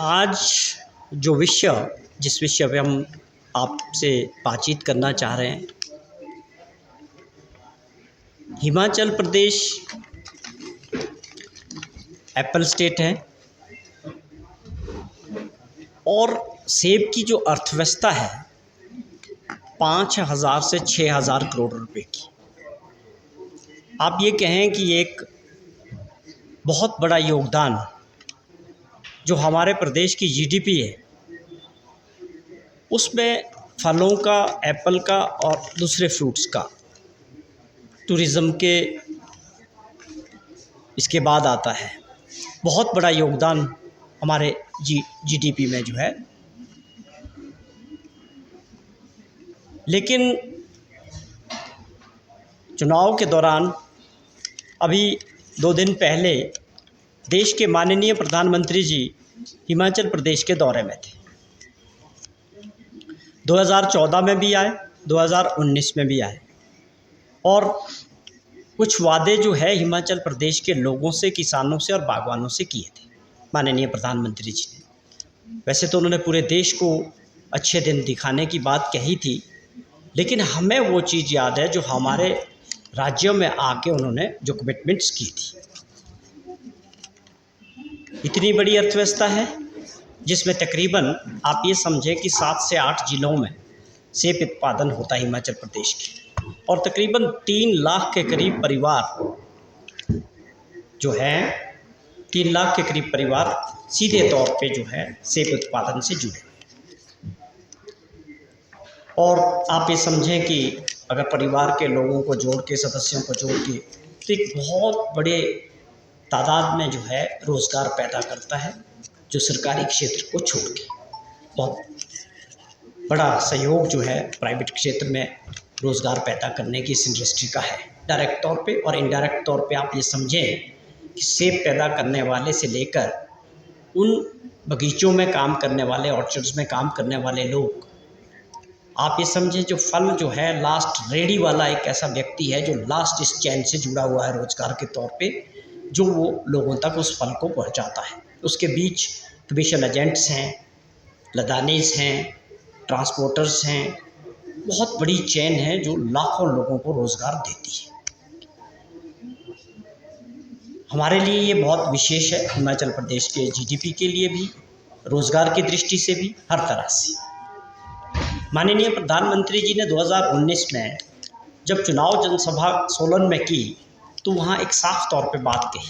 आज जो विषय जिस विषय पे हम आपसे बातचीत करना चाह रहे हैं, हिमाचल प्रदेश एप्पल स्टेट है और सेब की जो अर्थव्यवस्था है 5,000 से 6,000 करोड़ रुपए की। आप ये कहें कि एक बहुत बड़ा योगदान जो हमारे प्रदेश की जीडीपी है उसमें फलों का, एप्पल का और दूसरे फ्रूट्स का, टूरिज़्म के इसके बाद आता है। बहुत बड़ा योगदान हमारे जीडीपी में जो है। लेकिन चुनाव के दौरान अभी 2 दिन पहले देश के माननीय प्रधानमंत्री जी हिमाचल प्रदेश के दौरे में थे। 2014 में भी आए, 2019 में भी आए और कुछ वादे जो है हिमाचल प्रदेश के लोगों से, किसानों से और बागवानों से किए थे माननीय प्रधानमंत्री जी ने। वैसे तो उन्होंने पूरे देश को अच्छे दिन दिखाने की बात कही थी, लेकिन हमें वो चीज़ याद है जो हमारे राज्यों में आके उन्होंने जो कमिटमेंट्स की थी। इतनी बड़ी अर्थव्यवस्था है जिसमें तकरीबन आप ये समझें कि 7 से 8 जिलों में सेब उत्पादन होता है हिमाचल प्रदेश के, और तकरीबन 3 लाख के करीब परिवार जो हैं, 3 लाख के करीब परिवार सीधे तौर पे जो है सेब उत्पादन से जुड़े। और आप ये समझें कि अगर परिवार के लोगों को जोड़ के, सदस्यों को जोड़ के, तो एक बहुत बड़े तादाद में जो है रोज़गार पैदा करता है, जो सरकारी क्षेत्र को छोड़ के। बहुत बड़ा सहयोग जो है प्राइवेट क्षेत्र में रोज़गार पैदा करने की इस इंडस्ट्री का है, डायरेक्ट तौर पे और इनडायरेक्ट तौर पे। आप ये समझें कि सेब पैदा करने वाले से लेकर उन बगीचों में काम करने वाले, ऑर्चर्ड्स में काम करने वाले लोग, आप ये समझें जो फल जो है लास्ट रेडी वाला एक ऐसा व्यक्ति है जो लास्ट इस चैन से जुड़ा हुआ है रोज़गार के तौर पे, जो वो लोगों तक उस फल को पहुंचाता है। उसके बीच कमीशन एजेंट्स हैं, लदानीस हैं, ट्रांसपोर्टर्स हैं, बहुत बड़ी चेन है जो लाखों लोगों को रोज़गार देती है। हमारे लिए ये बहुत विशेष है, हिमाचल प्रदेश के जीडीपी के लिए भी, रोज़गार की दृष्टि से भी, हर तरह से। माननीय प्रधानमंत्री जी ने 2019 में जब चुनाव जनसभा सोलन में की तो वहाँ एक साफ तौर पे बात कही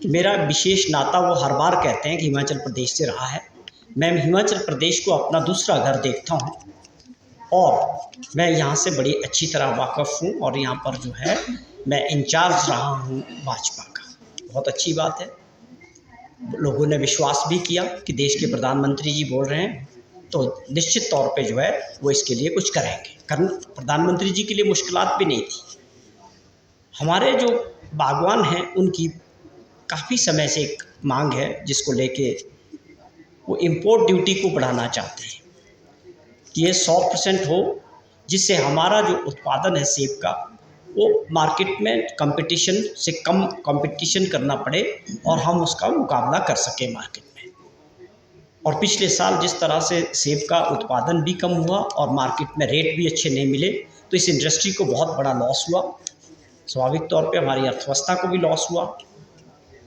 कि मेरा विशेष नाता, वो हर बार कहते हैं कि हिमाचल प्रदेश से रहा है। मैं हिमाचल प्रदेश को अपना दूसरा घर देखता हूँ और मैं यहाँ से बड़ी अच्छी तरह वाकिफ़ हूँ और यहाँ पर जो है मैं इंचार्ज रहा हूँ भाजपा का। बहुत अच्छी बात है। लोगों ने विश्वास भी किया कि देश के प्रधानमंत्री जी बोल रहे हैं तो निश्चित तौर पे जो है वो इसके लिए कुछ करेंगे। कारण प्रधानमंत्री जी के लिए मुश्किलात भी नहीं थी। हमारे जो बागवान हैं उनकी काफ़ी समय से एक मांग है जिसको लेके वो इंपोर्ट ड्यूटी को बढ़ाना चाहते हैं कि ये 100% हो, जिससे हमारा जो उत्पादन है सेब का वो मार्केट में कंपटीशन से कम कंपटीशन करना पड़े और हम उसका मुकाबला कर सकें मार्केट में। और पिछले साल जिस तरह से सेब का उत्पादन भी कम हुआ और मार्केट में रेट भी अच्छे नहीं मिले, तो इस इंडस्ट्री को बहुत बड़ा लॉस हुआ। स्वाभाविक तौर पे हमारी अर्थव्यवस्था को भी लॉस हुआ।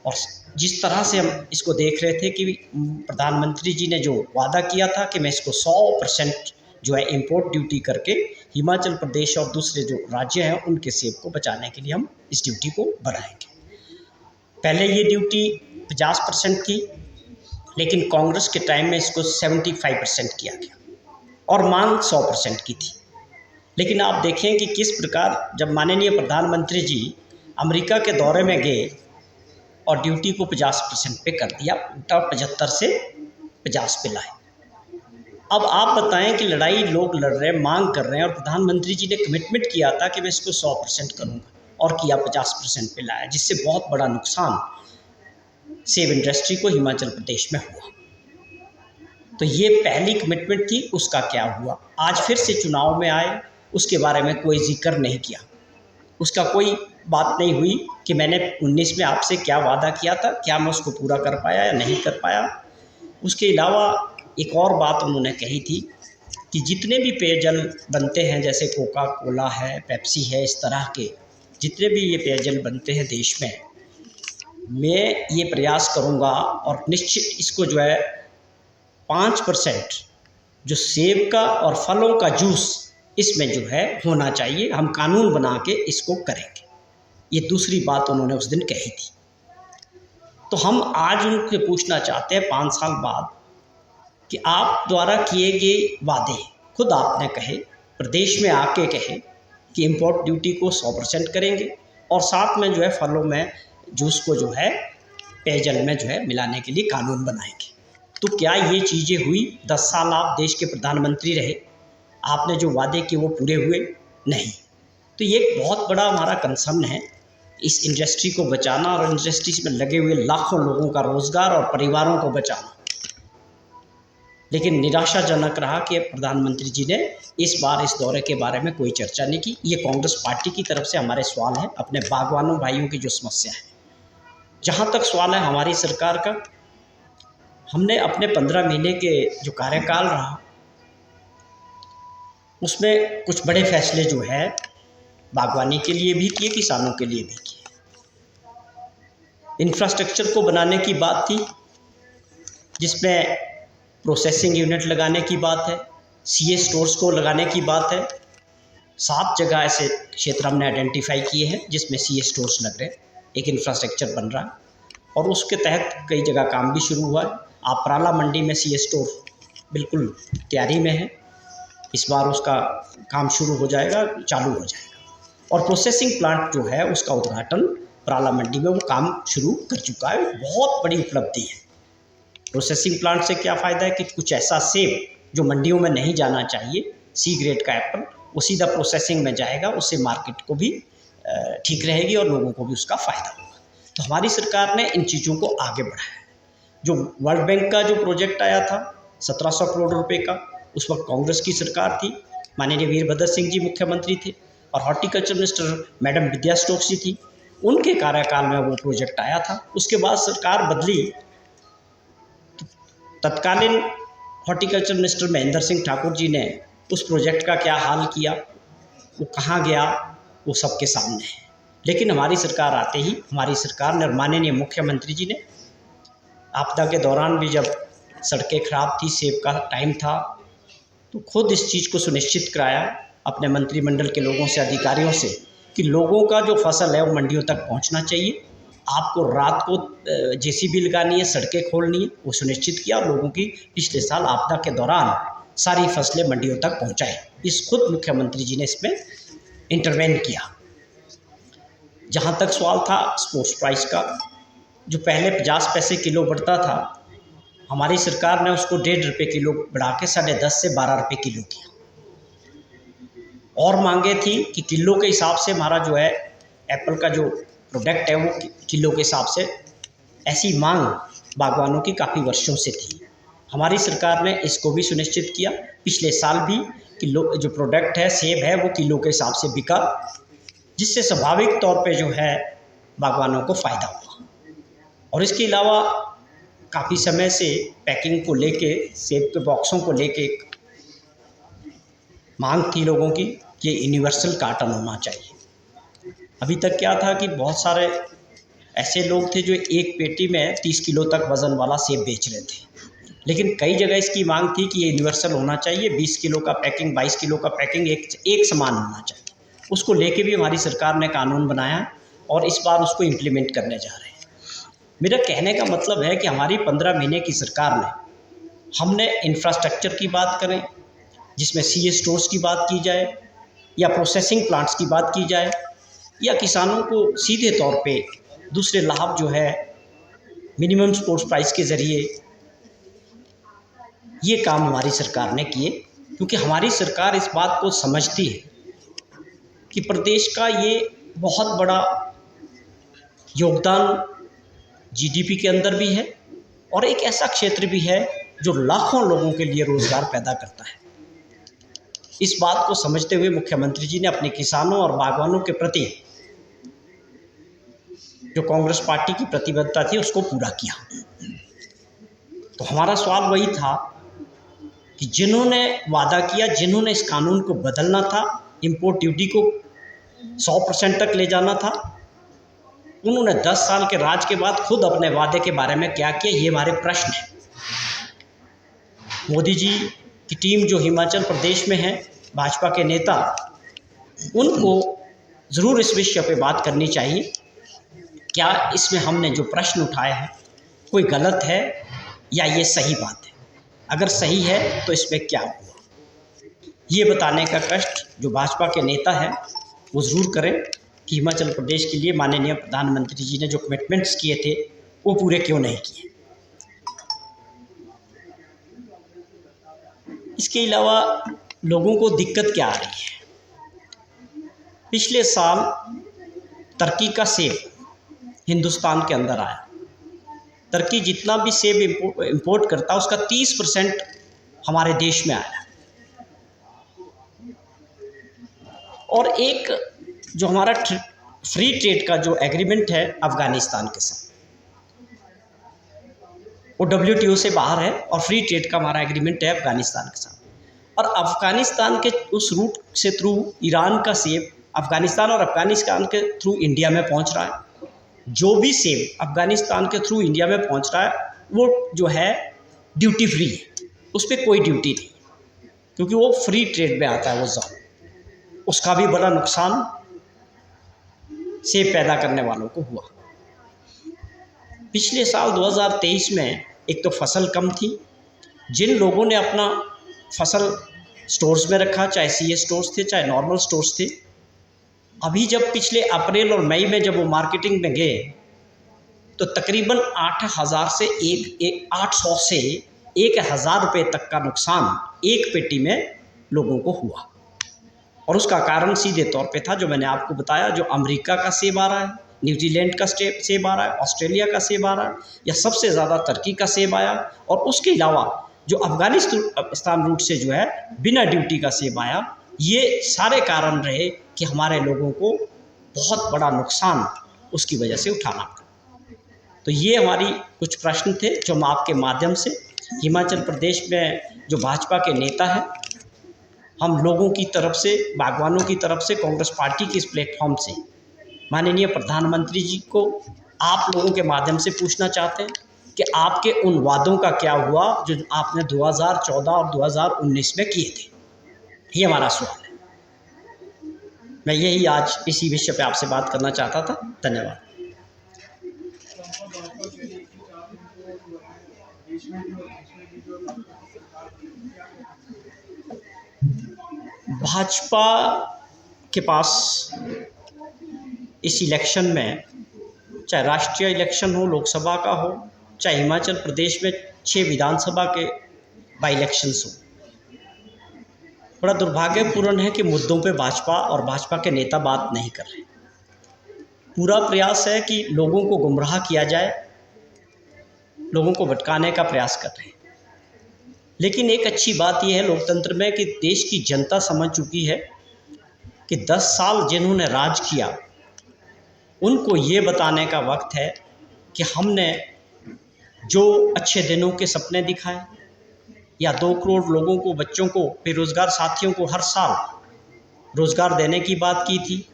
और जिस तरह से हम इसको देख रहे थे कि प्रधानमंत्री जी ने जो वादा किया था कि मैं इसको 100% जो है इंपोर्ट ड्यूटी करके हिमाचल प्रदेश और दूसरे जो राज्य हैं उनके सेब को बचाने के लिए हम इस ड्यूटी को बढ़ाएंगे। पहले ये ड्यूटी 50% थी, लेकिन कांग्रेस के टाइम में इसको 75% किया गया और मांग 100% की थी। लेकिन आप देखें कि किस प्रकार जब माननीय प्रधानमंत्री जी अमेरिका के दौरे में गए और ड्यूटी को 50% पे कर दिया, उल्टा 75 से 50 पे लाए। अब आप बताएं कि लड़ाई लोग लड़ रहे हैं, मांग कर रहे हैं, और प्रधानमंत्री जी ने कमिटमेंट किया था कि मैं इसको 100% करूँगा और किया 50% पे लाया, जिससे बहुत बड़ा नुकसान सेब इंडस्ट्री को हिमाचल प्रदेश में हुआ। तो ये पहली कमिटमेंट थी, उसका क्या हुआ? आज फिर से चुनाव में आए, उसके बारे में कोई जिक्र नहीं किया, उसका कोई बात नहीं हुई कि मैंने 19 में आपसे क्या वादा किया था, क्या मैं उसको पूरा कर पाया या नहीं कर पाया। उसके अलावा एक और बात उन्होंने कही थी कि जितने भी पेयजल बनते हैं, जैसे कोका कोला है, पेप्सी है, इस तरह के जितने भी ये पेयजल बनते हैं देश में, मैं ये प्रयास करूँगा और निश्चित इसको जो है 5% जो सेब का और फलों का जूस इसमें जो है होना चाहिए, हम कानून बना के इसको करेंगे। ये दूसरी बात उन्होंने उस दिन कही थी। तो हम आज उनसे पूछना चाहते हैं 5 साल बाद कि आप द्वारा किए गए वादे, खुद आपने कहे, प्रदेश में आके कहे कि इम्पोर्ट ड्यूटी को 100% करेंगे और साथ में जो है फलों में जूस को जो है पेयजल में जो है मिलाने के लिए कानून बनाएंगे। तो क्या ये चीज़ें हुई? 10 साल आप देश के प्रधानमंत्री रहे, आपने जो वादे किए वो पूरे हुए नहीं। तो ये एक बहुत बड़ा हमारा कंसर्न है, इस इंडस्ट्री को बचाना और इंडस्ट्री में लगे हुए लाखों लोगों का रोज़गार और परिवारों को बचाना। लेकिन निराशाजनक रहा कि प्रधानमंत्री जी ने इस बार इस दौरे के बारे में कोई चर्चा नहीं की। ये कांग्रेस पार्टी की तरफ से हमारे सवाल है अपने बागवानों भाइयों की जो समस्या है। जहाँ तक सवाल है हमारी सरकार का, हमने अपने 15 महीने के जो कार्यकाल रहा उसमें कुछ बड़े फैसले जो है बागवानी के लिए भी किए, किसानों के लिए भी किए। इंफ्रास्ट्रक्चर को बनाने की बात थी, जिसमें प्रोसेसिंग यूनिट लगाने की बात है, सीए स्टोर्स को लगाने की बात है। 7 जगह ऐसे क्षेत्र हमने आइडेंटिफाई किए हैं जिसमें सीए स्टोर्स लग रहे हैं, एक इंफ्रास्ट्रक्चर बन रहा है और उसके तहत कई जगह काम भी शुरू हुआ है। आप पराला मंडी में सीए स्टोर बिल्कुल तैयारी में है, इस बार उसका काम शुरू हो जाएगा, चालू हो जाएगा। और प्रोसेसिंग प्लांट जो है उसका उद्घाटन पराला मंडी में वो काम शुरू कर चुका है। बहुत बड़ी उपलब्धि है। प्रोसेसिंग प्लांट से क्या फ़ायदा है कि कुछ ऐसा सेब जो मंडियों में नहीं जाना चाहिए, सी ग्रेड का एप्पल, वो सीधा प्रोसेसिंग में जाएगा, उससे मार्केट को भी ठीक रहेगी और लोगों को भी उसका फ़ायदा होगा। तो हमारी सरकार ने इन चीज़ों को आगे बढ़ाया। जो वर्ल्ड बैंक का जो प्रोजेक्ट आया था 1700 करोड़ रुपए का, उस वक्त कांग्रेस की सरकार थी, माननीय वीरभद्र सिंह जी मुख्यमंत्री थे और हॉर्टिकल्चर मिनिस्टर मैडम विद्या स्टोक्स जी थी, उनके कार्यकाल में वो प्रोजेक्ट आया था। उसके बाद सरकार बदली, तत्कालीन हॉर्टिकल्चर मिनिस्टर महेंद्र सिंह ठाकुर जी ने उस प्रोजेक्ट का क्या हाल किया, वो कहाँ गया, वो सबके सामने है। लेकिन हमारी सरकार आते ही हमारी सरकार ने, माननीय मुख्यमंत्री जी ने, आपदा के दौरान भी जब सड़कें खराब थी, सेब का टाइम था, तो खुद इस चीज़ को सुनिश्चित कराया अपने मंत्रिमंडल के लोगों से, अधिकारियों से, कि लोगों का जो फसल है वो मंडियों तक पहुंचना चाहिए। आपको रात को जेसीबी लगानी है, सड़कें खोलनी है, वो सुनिश्चित किया। और लोगों की पिछले साल आपदा के दौरान सारी फसलें मंडियों तक पहुंचाई। इस खुद मुख्यमंत्री जी ने इसमें इंटरवेन किया। जहाँ तक सवाल था स्पोर्ट्स प्राइस का, जो पहले 50 पैसे किलो बढ़ता था, हमारी सरकार ने उसको 1.5 रुपये किलो बढ़ा के 10.5 से 12 रुपये किलो किया। और मांगे थी कि किलो के हिसाब से हमारा जो है एप्पल का जो प्रोडक्ट है वो किलो के हिसाब से, ऐसी मांग बागवानों की काफ़ी वर्षों से थी। हमारी सरकार ने इसको भी सुनिश्चित किया। पिछले साल भी किलो जो प्रोडक्ट है, सेब है, वो किलो के हिसाब से बिका, जिससे स्वाभाविक तौर पे जो है बागवानों को फ़ायदा हुआ। और इसके अलावा काफ़ी समय से पैकिंग को लेके, सेब के बॉक्सों को लेके मांग थी लोगों की कि यूनिवर्सल कार्टन होना चाहिए। अभी तक क्या था कि बहुत सारे ऐसे लोग थे जो एक पेटी में 30 किलो तक वज़न वाला सेब बेच रहे थे, लेकिन कई जगह इसकी मांग थी कि ये यूनिवर्सल होना चाहिए, 20 किलो का पैकिंग, 22 किलो का पैकिंग एक समान होना चाहिए। उसको लेके भी हमारी सरकार ने कानून बनाया और इस बार उसको इम्प्लीमेंट करने जा रहे हैं। मेरा कहने का मतलब है कि हमारी 15 महीने की सरकार ने, हमने इंफ्रास्ट्रक्चर की बात करें जिसमें सीए स्टोर्स की बात की जाए, या प्रोसेसिंग प्लांट्स की बात की जाए, या किसानों को सीधे तौर पे दूसरे लाभ जो है मिनिमम सपोर्ट प्राइस के ज़रिए, ये काम हमारी सरकार ने किए। क्योंकि हमारी सरकार इस बात को समझती है कि प्रदेश का ये बहुत बड़ा योगदान जीडीपी के अंदर भी है और एक ऐसा क्षेत्र भी है जो लाखों लोगों के लिए रोज़गार पैदा करता है। इस बात को समझते हुए मुख्यमंत्री जी ने अपने किसानों और बागवानों के प्रति जो कांग्रेस पार्टी की प्रतिबद्धता थी उसको पूरा किया। तो हमारा सवाल वही था कि जिन्होंने वादा किया, जिन्होंने इस कानून को बदलना था, इंपोर्ट ड्यूटी को 100% तक ले जाना था, उन्होंने 10 साल के राज के बाद खुद अपने वादे के बारे में क्या किया, ये हमारे प्रश्न है। मोदी जी की टीम जो हिमाचल प्रदेश में है, भाजपा के नेता, उनको ज़रूर इस विषय पे बात करनी चाहिए। क्या इसमें हमने जो प्रश्न उठाए हैं कोई गलत है या ये सही बात है? अगर सही है तो इसमें क्या हुआ, ये बताने का कष्ट जो भाजपा के नेता हैं वो ज़रूर करें कि हिमाचल प्रदेश के लिए माननीय प्रधानमंत्री जी ने जो कमिटमेंट्स किए थे वो पूरे क्यों नहीं किए। इसके अलावा लोगों को दिक्कत क्या आ रही है? पिछले साल तुर्की का सेब हिंदुस्तान के अंदर आया। तुर्की जितना भी सेब इंपोर्ट करता है उसका 30% हमारे देश में आया। और एक जो हमारा फ्री ट्रेड का जो एग्रीमेंट है अफ़गानिस्तान के साथ, वो WTO से बाहर है और फ्री ट्रेड का हमारा एग्रीमेंट है अफ़गानिस्तान के साथ। और अफ़गानिस्तान के उस रूट से थ्रू ईरान का सेब अफ़गानिस्तान और अफ़गानिस्तान के थ्रू इंडिया में पहुंच रहा है। जो भी सेब अफ़गानिस्तान के थ्रू इंडिया में पहुंच रहा है वो जो है ड्यूटी फ्री है, उस पर कोई ड्यूटी नहीं, क्योंकि वो फ्री ट्रेड में आता है वो ज़ोन। उसका भी बड़ा नुकसान सेब पैदा करने वालों को हुआ। पिछले साल 2023 में एक तो फसल कम थी, जिन लोगों ने अपना फसल स्टोर्स में रखा, चाहे CS स्टोर्स थे चाहे नॉर्मल स्टोर्स थे, अभी जब पिछले अप्रैल और मई में जब वो मार्केटिंग में गए तो तकरीबन 800 से 1000 रुपये तक का नुकसान एक पेटी में लोगों को हुआ। और उसका कारण सीधे तौर पे था जो मैंने आपको बताया, जो अमेरिका का सेब आ रहा है, न्यूजीलैंड का सेब आ रहा है, ऑस्ट्रेलिया का सेब आ रहा है, या सबसे ज़्यादा तुर्की का सेब आया। और उसके अलावा जो अफ़गानिस्तान रूट से जो है बिना ड्यूटी का सेब आया। ये सारे कारण रहे कि हमारे लोगों को बहुत बड़ा नुकसान उसकी वजह से उठाना पड़ा। तो ये हमारी कुछ प्रश्न थे जो हम आपके माध्यम से हिमाचल प्रदेश में जो भाजपा के नेता हैं, हम लोगों की तरफ से, बागवानों की तरफ से, कांग्रेस पार्टी के इस प्लेटफॉर्म से माननीय प्रधानमंत्री जी को आप लोगों के माध्यम से पूछना चाहते हैं कि आपके उन वादों का क्या हुआ जो आपने 2014 और 2019 में किए थे। ये हमारा सवाल है। मैं यही आज इसी विषय पे आपसे बात करना चाहता था। धन्यवाद। भाजपा के पास इस इलेक्शन में, चाहे राष्ट्रीय इलेक्शन हो, लोकसभा का हो, चाहे हिमाचल प्रदेश में 6 विधानसभा के बाई इलेक्शंस हो, बड़ा दुर्भाग्यपूर्ण है कि मुद्दों पे भाजपा और भाजपा के नेता बात नहीं कर रहे। पूरा प्रयास है कि लोगों को गुमराह किया जाए, लोगों को भटकाने का प्रयास कर रहे हैं। लेकिन एक अच्छी बात यह है लोकतंत्र में कि देश की जनता समझ चुकी है कि 10 साल जिन्होंने राज किया उनको ये बताने का वक्त है कि हमने जो अच्छे दिनों के सपने दिखाए, या 2 करोड़ लोगों को, बच्चों को, बेरोज़गार साथियों को हर साल रोज़गार देने की बात की थी,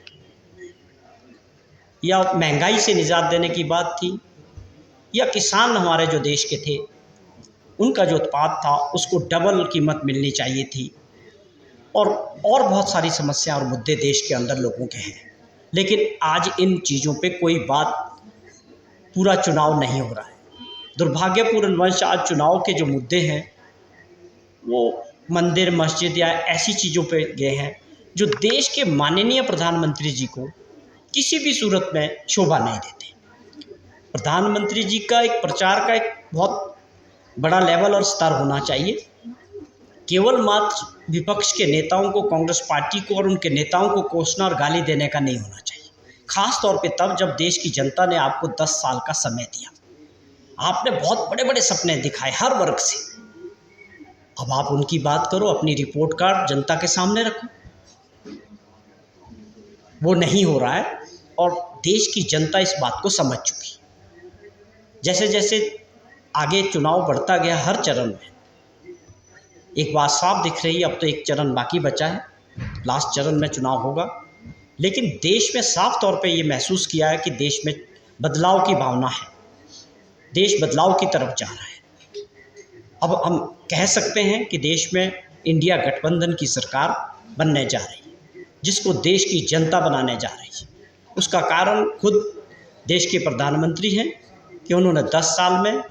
या महंगाई से निजात देने की बात थी, या किसान हमारे जो देश के थे उनका जो उत्पाद था उसको डबल कीमत मिलनी चाहिए थी, और बहुत सारी समस्या और मुद्दे देश के अंदर लोगों के हैं। लेकिन आज इन चीज़ों पे कोई बात, पूरा चुनाव नहीं हो रहा है। दुर्भाग्यपूर्ण वंश आज चुनाव के जो मुद्दे हैं वो मंदिर, मस्जिद या ऐसी चीज़ों पे गए हैं जो देश के माननीय प्रधानमंत्री जी को किसी भी सूरत में शोभा नहीं देते। प्रधानमंत्री जी का एक प्रचार का एक बहुत बड़ा लेवल और स्तर होना चाहिए। केवल मात्र विपक्ष के नेताओं को, कांग्रेस पार्टी को और उनके नेताओं को कोसना और गाली देने का नहीं होना चाहिए। खास तौर पे तब जब देश की जनता ने आपको 10 साल का समय दिया, आपने बहुत बड़े बड़े सपने दिखाए हर वर्ग से। अब आप उनकी बात करो, अपनी रिपोर्ट कार्ड जनता के सामने रखो। वो नहीं हो रहा है और देश की जनता इस बात को समझ चुकी। जैसे जैसे आगे चुनाव बढ़ता गया हर चरण में। एक बात साफ दिख रही है, अब तो एक चरण बाकी बचा है, लास्ट चरण में चुनाव होगा। लेकिन देश में साफ तौर पे ये महसूस किया है कि देश में बदलाव की भावना है, देश बदलाव की तरफ जा रहा है। अब हम कह सकते हैं कि देश में इंडिया गठबंधन की सरकार बनने जा रही है, जिसको देश की जनता बनाने जा रही है। उसका कारण खुद देश के प्रधानमंत्री हैं कि उन्होंने 10 साल में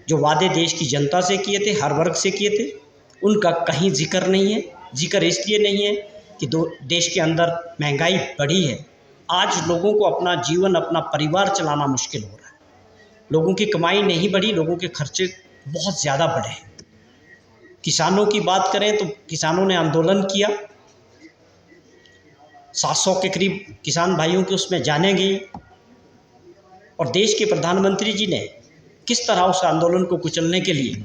जो वादे देश की जनता से किए थे, हर वर्ग से किए थे, उनका कहीं जिक्र नहीं है। जिक्र इसलिए नहीं है कि देश के अंदर महंगाई बढ़ी है, आज लोगों को अपना जीवन, अपना परिवार चलाना मुश्किल हो रहा है। लोगों की कमाई नहीं बढ़ी, लोगों के खर्चे बहुत ज़्यादा बढ़े हैं। किसानों की बात करें तो किसानों ने आंदोलन किया, 700 के करीब किसान भाइयों के उसमें जाने गई, और देश के प्रधानमंत्री जी ने किस तरह उस आंदोलन को कुचलने के लिए,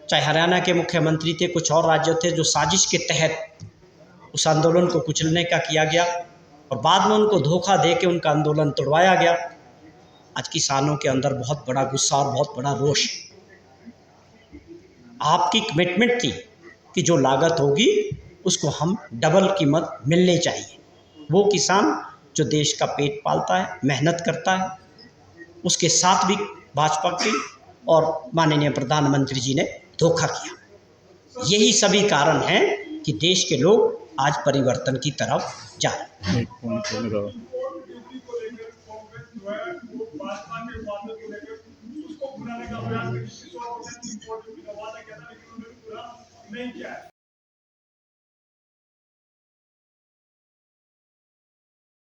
चाहे हरियाणा के मुख्यमंत्री थे, कुछ और राज्य थे, जो साजिश के तहत उस आंदोलन को कुचलने का किया गया और बाद में उनको धोखा दे के उनका आंदोलन तोड़वाया गया। आज किसानों के अंदर बहुत बड़ा गुस्सा और बहुत बड़ा रोष। आपकी कमिटमेंट थी कि जो लागत होगी उसको हम डबल कीमत मिलनी चाहिए। वो किसान जो देश का पेट पालता है, मेहनत करता है, उसके साथ भी भाजपा की और माननीय प्रधानमंत्री जी ने धोखा किया। यही सभी कारण हैं कि देश के लोग आज परिवर्तन की तरफ जा रहे हैं। नहीं किया है।